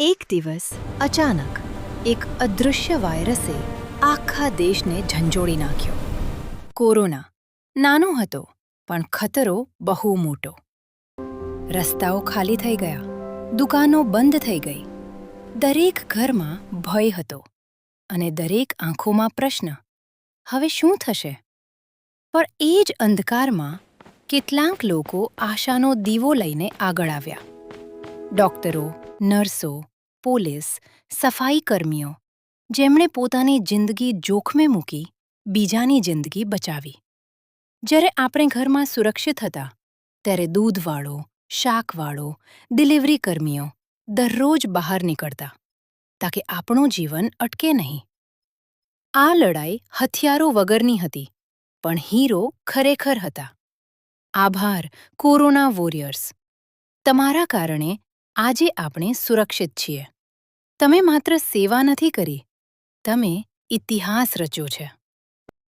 એક દિવસ અચાનક એક અદૃશ્ય વાયરસે આખા દેશને ઝંઝોળી નાખ્યો. કોરોના નાનો હતો, પણ ખતરો બહુ મોટો. રસ્તાઓ ખાલી થઈ ગયા, દુકાનો બંધ થઈ ગઈ. દરેક ઘરમાં ભય હતો અને દરેક આંખોમાં પ્રશ્ન, હવે શું થશે? પણ એ જ અંધકારમાં કેટલાક લોકો આશાનો દીવો લઈને આગળ આવ્યા. ડોક્ટરો, નર્સો, પોલીસ, સફાઈ કર્મીઓ, જેમણે પોતાની જિંદગી જોખમે મૂકી બીજાની જિંદગી બચાવી. જ્યારે આપણે ઘરમાં સુરક્ષિત હતા, ત્યારે દૂધવાળો, શાકવાળો, ડિલિવરી કર્મીઓ દરરોજ બહાર નીકળતા, તાકે આપણું જીવન અટકે નહીં. આ લડાઈ હથિયારો વગરની હતી, પણ હીરો ખરેખર હતા. આભાર, કોરોના વોરિયર્સ. તમારા કારણે આજે આપણે સુરક્ષિત છીએ. તમે માત્ર સેવા નથી કરી, તમે ઇતિહાસ રચ્યો છે.